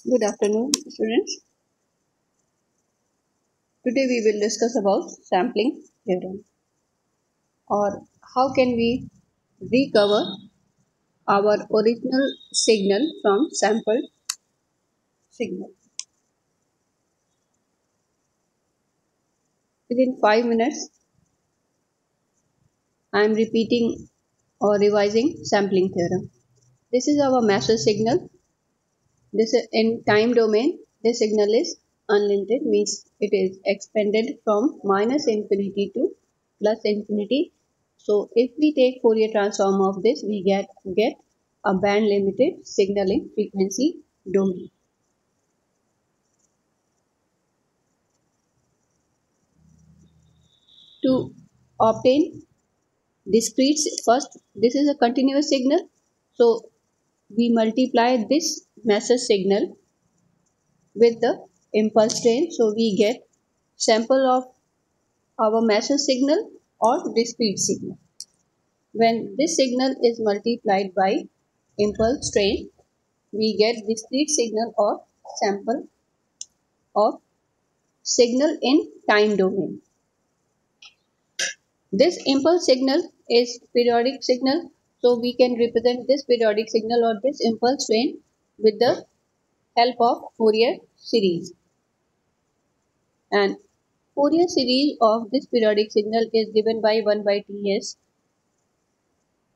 Good afternoon, students. Today we will discuss about sampling theorem, or how can we recover our original signal from sampled signal. Within 5 minutes, I am repeating or revising sampling theorem. This is our master signal. This is in time domain. This signal is unlimited, means it is expanded from minus infinity to plus infinity. So if we take Fourier transform of this, we get a band limited signal in frequency domain. To obtain discrete, first this is a continuous signal, so we multiply this master signal with the impulse train, so we get sample of our master signal or discrete signal. When this signal is multiplied by impulse train, we get discrete signal or sample of signal in time domain. This impulse signal is periodic signal, so we can represent this periodic signal or this impulse train with the help of Fourier series. And Fourier series of this periodic signal is given by 1 by Ts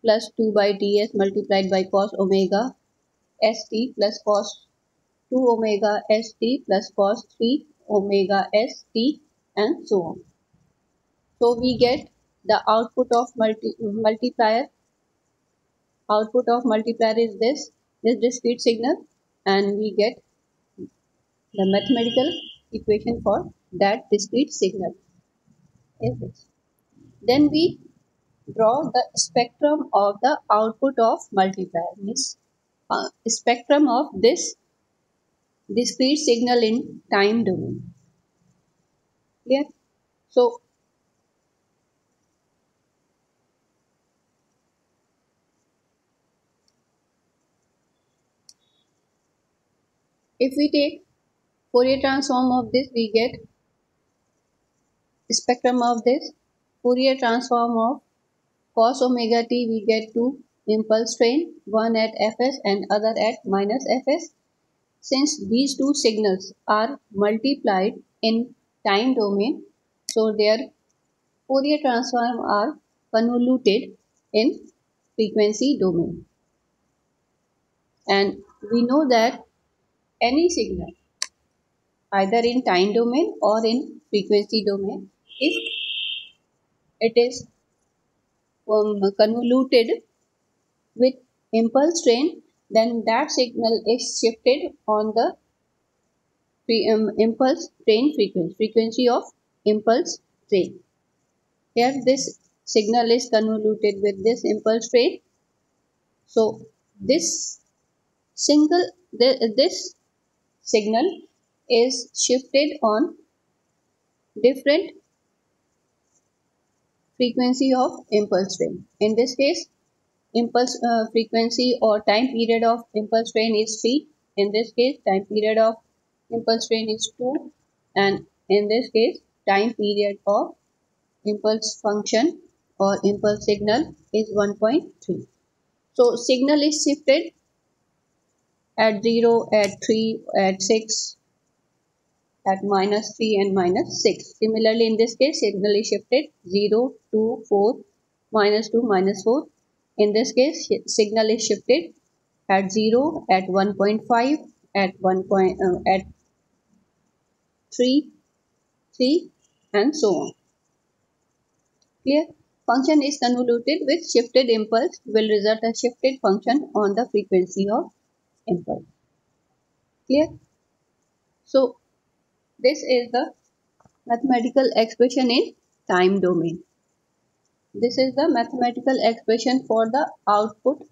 plus 2 by Ts multiplied by cos omega st plus cos 2 omega st plus cos 3 omega st and so on. So we get the output of multiplier. Output of multiplier is this discrete signal, and we get the mathematical equation for that discrete signal is this. Then we draw the spectrum of the output of multiplier, means spectrum of this discrete signal in time domain. Clear? So if we take Fourier transform of this, we get spectrum of this. Fourier transform of cos omega t, we get two impulse train, one at fs and other at minus fs. Since these two signals are multiplied in time domain, so their Fourier transform are convoluted in frequency domain. And we know that any signal, either in time domain or in frequency domain, if it is convoluted with impulse train, then that signal is shifted on the impulse train frequency of impulse train. Here this signal is convoluted with this impulse train, so this this signal is shifted on different frequency of impulse train. In this case, impulse frequency or time period of impulse train is 3. In this case, time period of impulse train is 2. And in this case, time period of impulse function or impulse signal is 1.3. So signal is shifted at 0, at 3, at 6, at minus 3 and minus 6. Similarly, in this case, signal is shifted 0, 2, 4, minus 2, minus 4. In this case, signal is shifted at 0, at 1.5, at 1 point, at 3, 3 and so on. Clear? Function is convoluted with shifted impulse will result a shifted function on the frequency of impulse. Clear? So, this is the mathematical expression in time domain. This is the mathematical expression for the output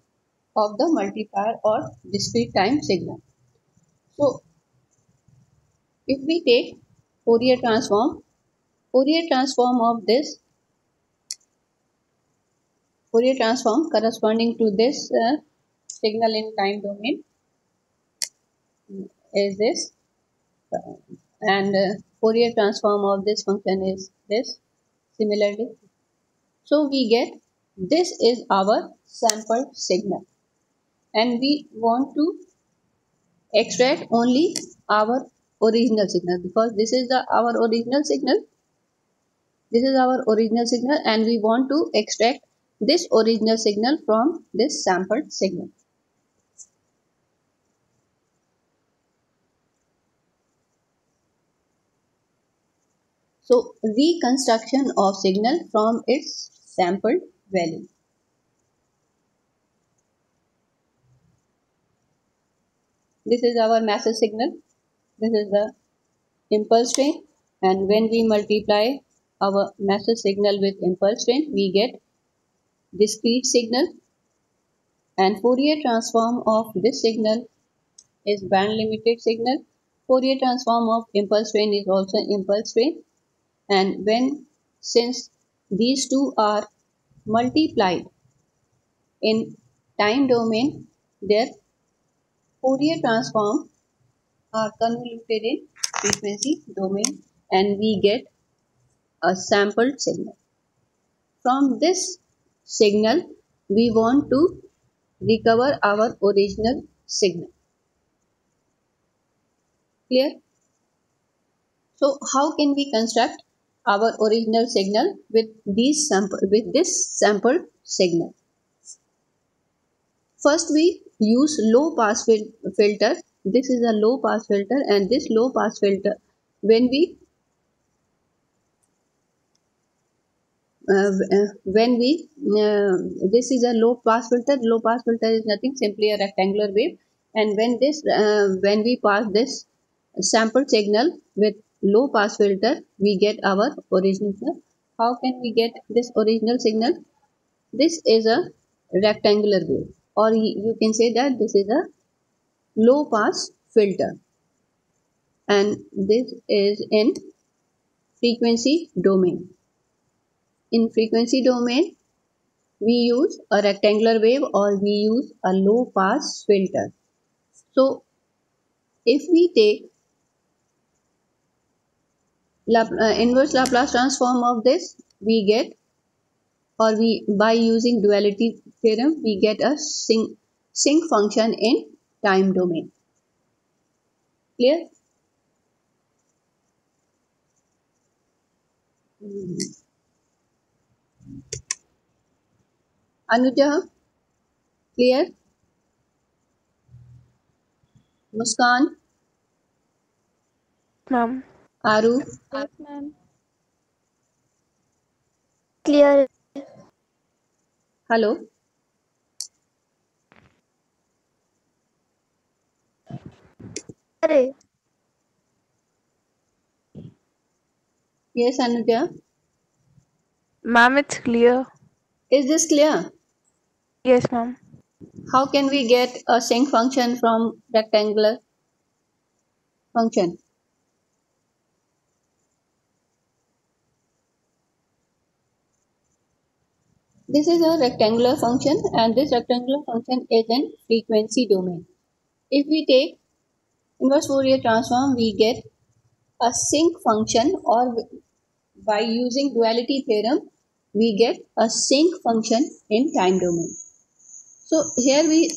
of the multiplier or discrete time signal. So, if we take Fourier transform of this Fourier transform corresponding to this signal in time domain, is this, and Fourier transform of this function is this. Similarly, so we get this is our sample signal, and we want to extract only our original signal, because this is our original signal. This is our original signal, and we want to extract this original signal from this sampled signal. So reconstruction of signal from its sampled value. This is our message signal. This is the impulse train, and when we multiply our message signal with impulse train, we get discrete signal, and Fourier transform of this signal is band limited signal. Fourier transform of impulse train is also impulse train, and since these two are multiplied in time domain, their Fourier transform are convoluted in frequency domain, and we get a sampled signal. From this signal, we want to recover our original signal. Clear? So how can we construct our original signal with this sampled signal? First, we use low pass filter. This is a low pass filter, and this low pass filter, when we this is a low pass filter. Low pass filter is nothing, simply a rectangular wave, and when we pass this sample signal with low pass filter, we get our original signal. How can we get this original signal? This is a rectangular wave, or you can say that this is a low pass filter, and this is in frequency domain. In frequency domain, we use a rectangular wave, or we use a low pass filter. So if we take inverse Laplace transform of this, we get, or by using duality theorem, we get a sinc function in time domain. Clear? Anuja, clear? Muskan, Ma'am. Aru, Yes, ma'am. Clear. hello. Array. Yes, Anuja. Ma'am, it's clear. Is this clear? Yes, ma'am. How can we get a sinc function from rectangular function? This is a rectangular function, and this rectangular function is in frequency domain. If we take inverse Fourier transform, we get a sinc function, or by using duality theorem, we get a sinc function in time domain. So here we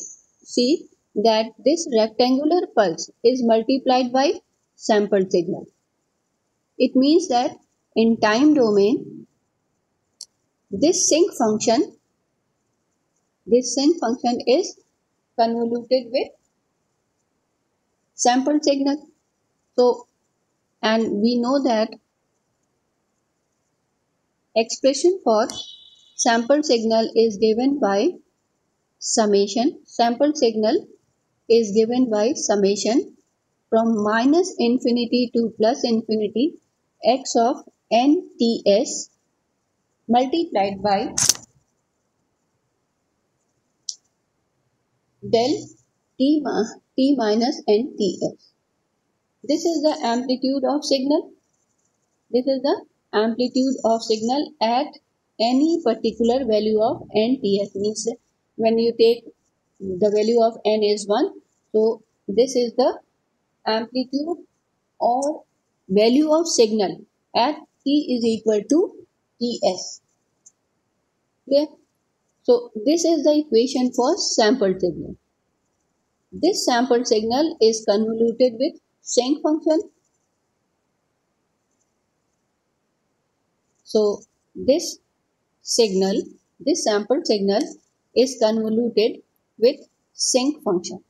see that this rectangular pulse is multiplied by sampled signal. It means that in time domain, this sinc function is convoluted with sampled signal. So, and we know that expression for sample signal is given by summation. Sample signal is given by summation from minus infinity to plus infinity x of nts multiplied by del t minus nts. This is the amplitude of signal. This is the amplitude of signal at any particular value of nts. Means when you take the value of n is 1, so this is the amplitude or value of signal at t is equal to Ts. Clear? So this is the equation for sampled signal. This sampled signal is convoluted with sinc function. So this sampled signal is convoluted with sinc function.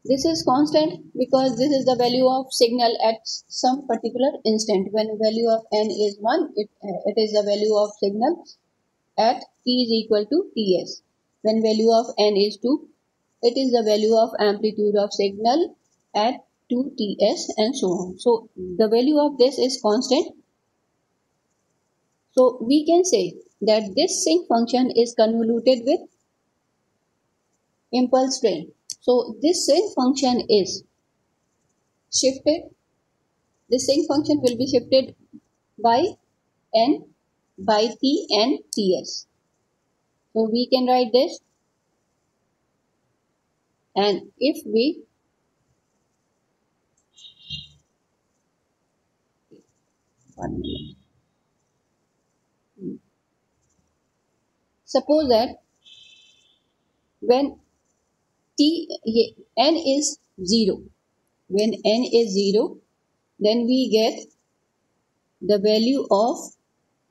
This is constant because this is the value of signal at some particular instant. When value of n is 1, it is the value of signal at t is equal to Ts. When value of n is 2, it is the value of amplitude of signal at 2Ts and so on. So the value of this is constant. So we can say that this sinc function is convoluted with impulse train. So this sinc function is shifted. This sinc function will be shifted by n by t and Ts. So we can write this, and if we suppose that when n is 0, when n is 0, then we get the value of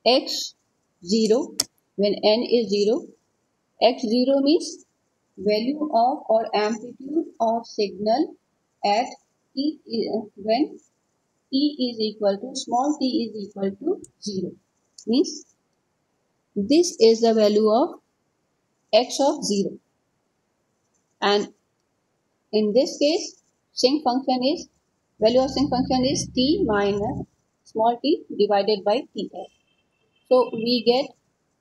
x0. When n is 0, x0 means value of or amplitude of signal at t when t is equal to small t is equal to 0, means this is the value of x of 0, and in this case sinc function is value of sinc function is t minus small t divided by Ts. So we get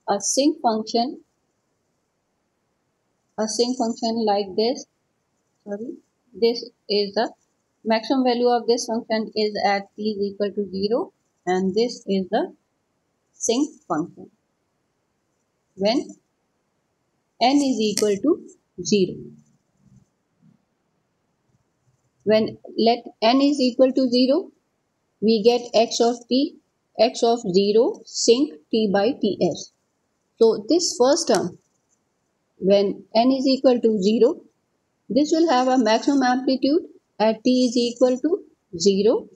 a sinc function like this. This is the maximum value of this function is at t is equal to 0, and this is the sinc function when n is equal to 0. When let n is equal to 0, we get x of 0 sinc t by Ts. So this first term, when n is equal to 0, this will have a maximum amplitude at t is equal to 0,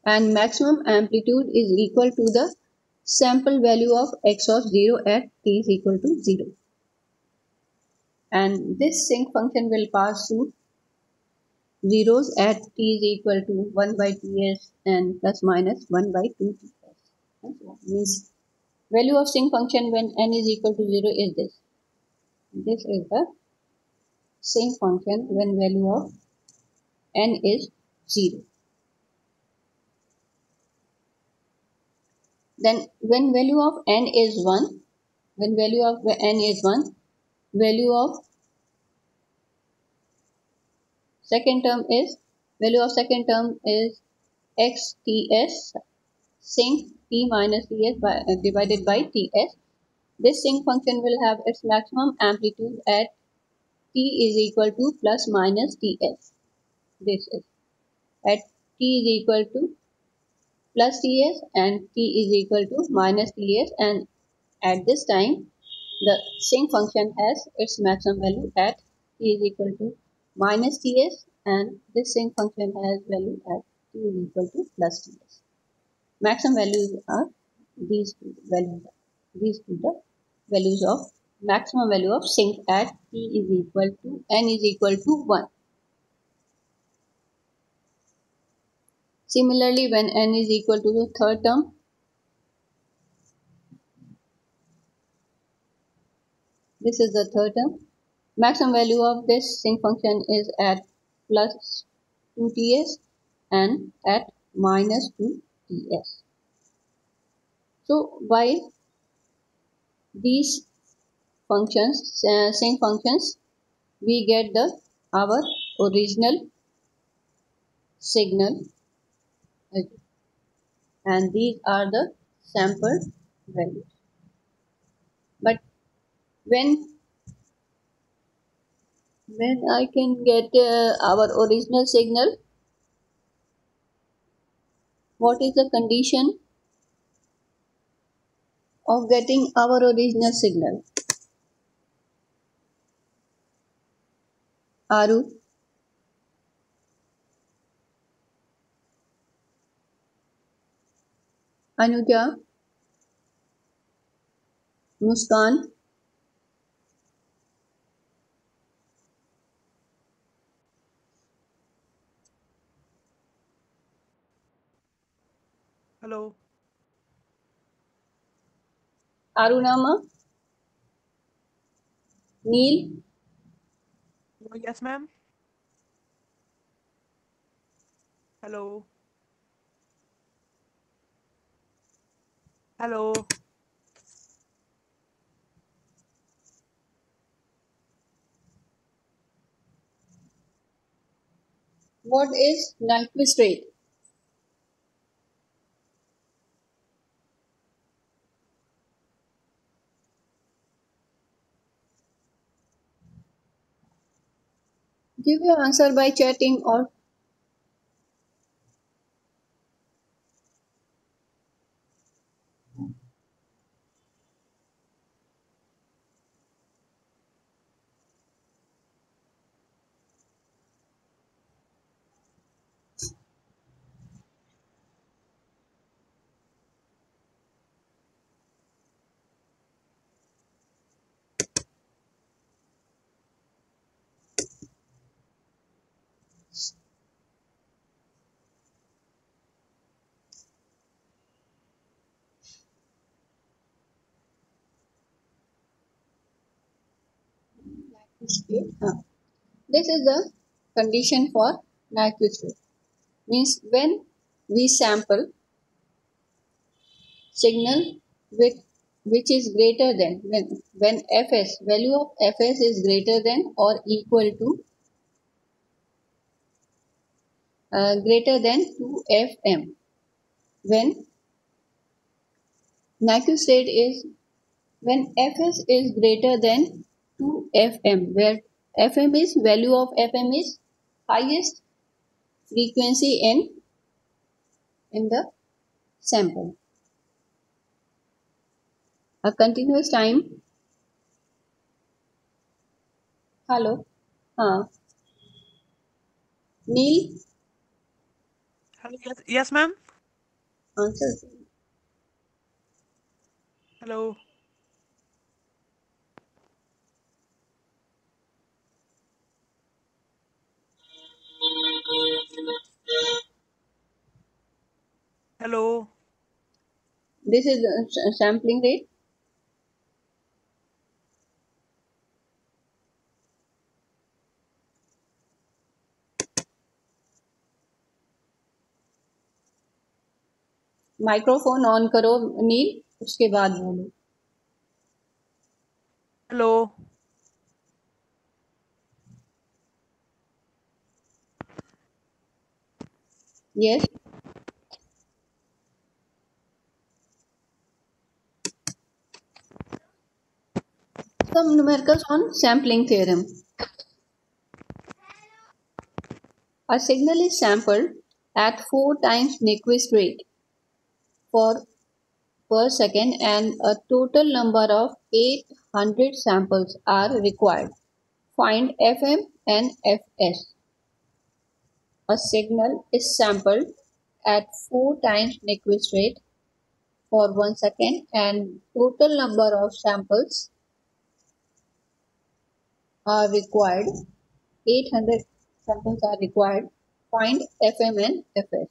and maximum amplitude is equal to the sample value of x of 0 at t is equal to 0. And this sinc function will pass through zeros at t is equal to 1 by Ts and plus minus 1 by 2 Ts. And so means value of sinc function when n is equal to 0 is this. This is the sinc function when value of n is 0. Then when value of n is 1, when value of n is 1, value of second term is xts sinc t minus Ts divided by Ts. This sinc function will have its maximum amplitude at t is equal to plus minus Ts. This is at t is equal to plus Ts and t is equal to minus Ts, and at this time the sinc function has its maximum value at t is equal to minus Ts, and this sinc function has value at t is equal to plus Ts. Maximum values are these two values. These two the values of maximum value of sinc at t is equal to n is equal to 1. Similarly, when n is equal to the third term, this is the third term. Maximum value of this sinc function is at plus 2Ts and at minus 2Ts. So by these functions, sinc functions, we get our original signal, and these are the sampled values. But when When I can get our original signal, what is the condition of getting our original signal? Aru, Anuja, Muskan, Hello. Arunama, Neil, Yes, ma'am. Hello. Hello. what is Nyquist rate? Give your answer by chatting or this is the condition for Nyquist rate. Means when we sample signal with which is greater than when fs value of fs is greater than or equal to greater than 2 fm, when Nyquist rate is when fs is greater than 2 fm, where fm is value of fm is highest frequency in the sample. A continuous time. Hello. Neil, Hello. Yes. Yes, ma'am. answer. Hello. Hello. This is the sampling rate. Microphone on करो नील, उसके बाद बोलो. Hello. Yes. Some numericals on sampling theorem. A signal is sampled at 4 times Nyquist rate for per second and a total number of 800 samples are required. Find Fm and Fs. A signal is sampled at 4 times Nyquist rate for 1 second and total number of samples are required. 800 samples are required. Find Fm and Fs.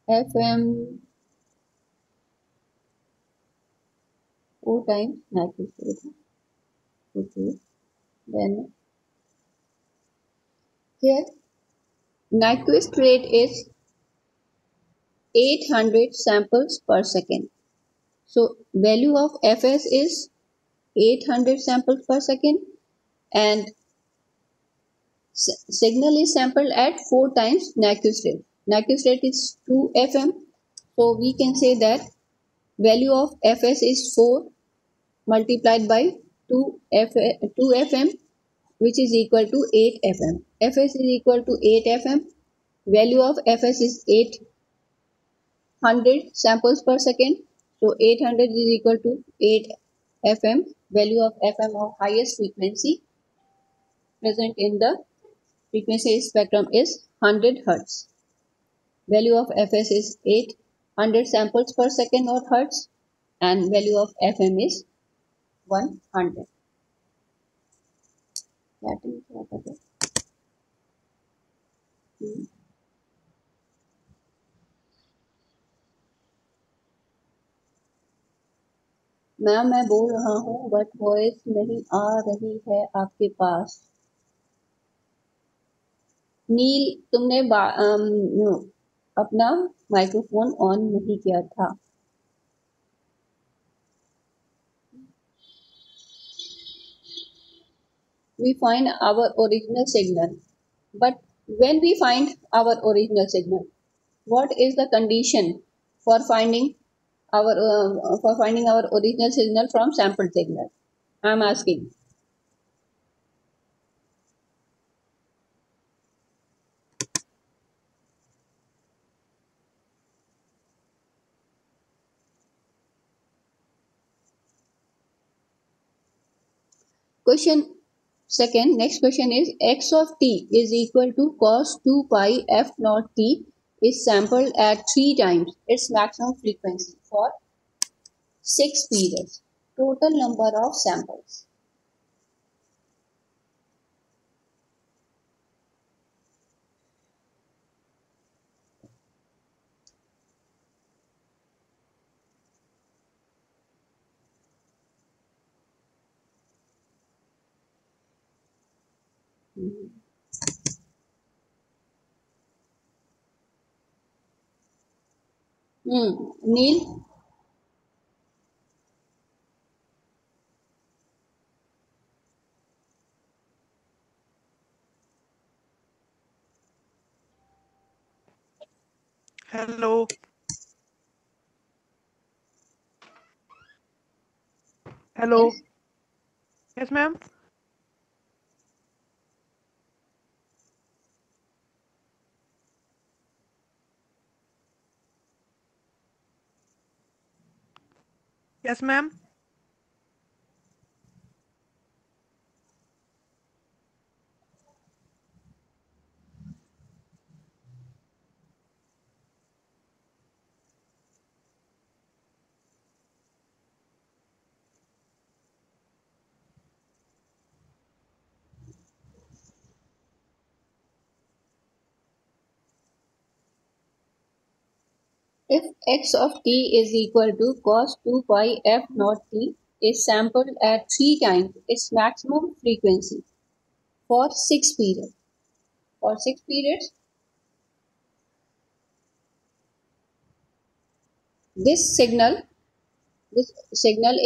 Fm 4 times Nyquist rate. Okay. Then here Nyquist rate is 800 samples per second. So value of Fs is 800 samples per second and signal is sampled at 4 times Nyquist rate. Nyquist rate is 2 fm. So we can say that Value of Fs is 4 multiplied by 2 FM, which is equal to 8 FM. Fs is equal to 8 FM. Value of Fs is 800 samples per second. So 800 is equal to 8 FM. Value of FM of highest frequency present in the frequency spectrum is 100 Hz. Value of Fs is 800 samples per second or Hertz, and value of FM is 100. Ma'am मैं बोल रहा हूँ but voice नहीं आ रही है आपके पास। नील, तुमने अपना माइक्रोफोन ऑन नहीं किया था। We find our original signal, but when we find our original signal, what is the condition for finding our original signal from sampled signal? I am asking. Question second, next question is x of t is equal to cos 2 pi f naught t is sampled at 3 times its maximum frequency for 6 periods. Total number of samples. Neil? Hello. Hello. Yes. Yes, ma'am. Yes, ma'am. If x of t is equal to cos 2 pi f naught t is sampled at 3 times its maximum frequency for 6 periods. For 6 periods, this signal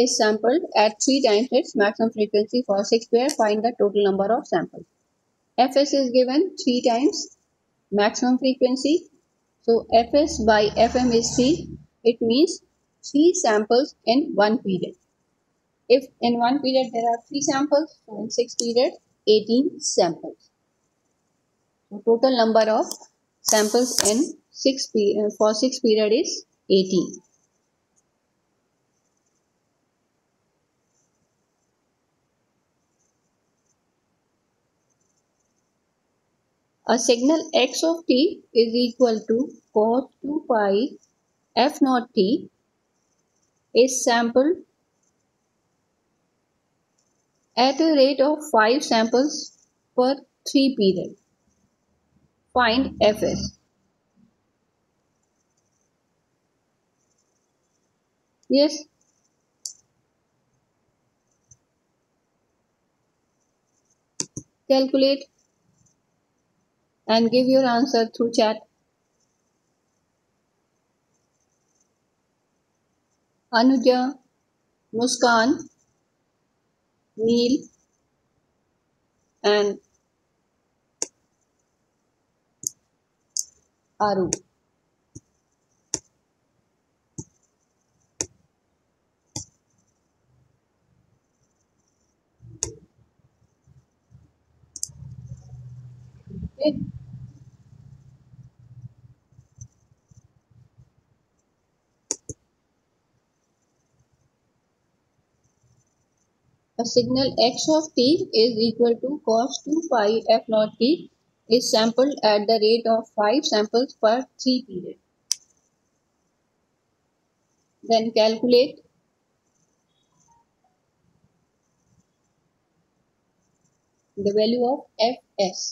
is sampled at 3 times its maximum frequency for 6 periods. Find the total number of samples. Fs is given 3 times maximum frequency. So Fs by Fm is 3. It means 3 samples in 1 period. If in 1 period there are 3 samples, so in 6 periods, 18 samples. So total number of samples in for 6 period is 18. A signal x of t is equal to cos 2 pi f naught t is sampled at a rate of 5 samples per 3 period. Find Fs. Yes. Calculate and give your answer through chat. Anuja, Muskan, Neil, and Aru. A signal x of t is equal to cos 2 pi f naught t is sampled at the rate of 5 samples per 3 period. Then calculate the value of fs.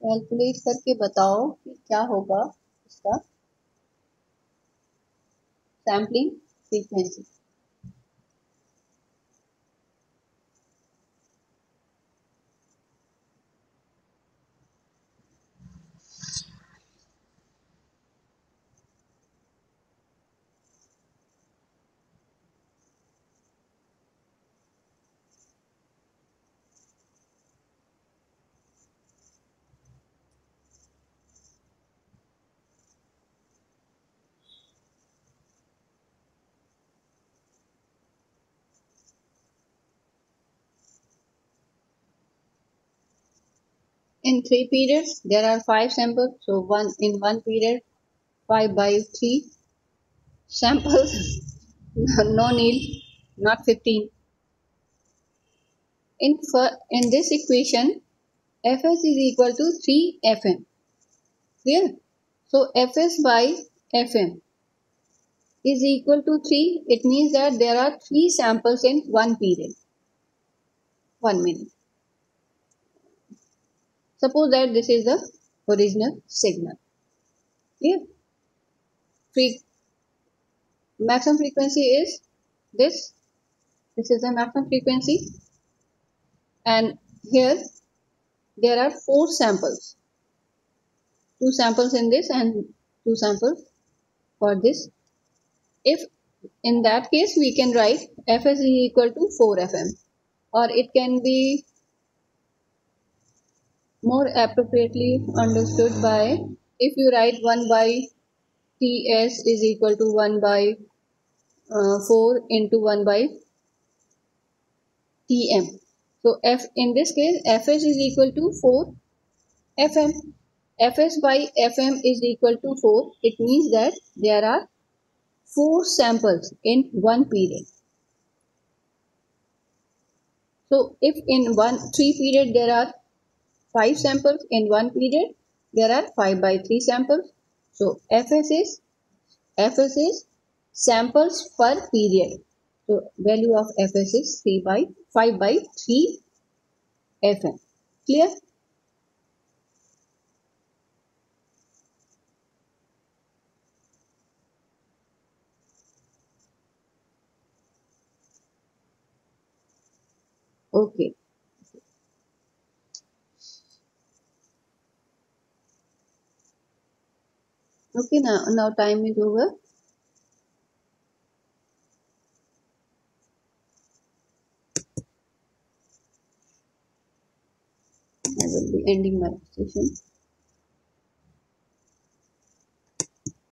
Calculate करके बताओ कि क्या होगा इसका sampling frequency. In 3 periods, there are 5 samples. So one period, 5 by 3 samples. No need, not 15. In this equation, Fs is equal to 3 Fm. Clear? So Fs by Fm is equal to 3. It means that there are 3 samples in one period. 1 minute. Suppose that this is the original signal. Clear? Maximum frequency is this. This is the maximum frequency. And here there are 4 samples. 2 samples in this and 2 samples for this. If in that case we can write Fs is equal to 4 Fm, or it can be more appropriately understood by if you write 1 by Ts is equal to 1 by 4 into 1 by Tm. So F in this case Fs is equal to 4 Fm. Fs by Fm is equal to 4. It means that there are 4 samples in one period. So if in 3 period there are 5 samples, in one period there are 5 by 3 samples. So Fs is samples per period. So value of Fs is 5 by 3 Fm. Clear? Okay. Okay, now time is over. I will be ending my session.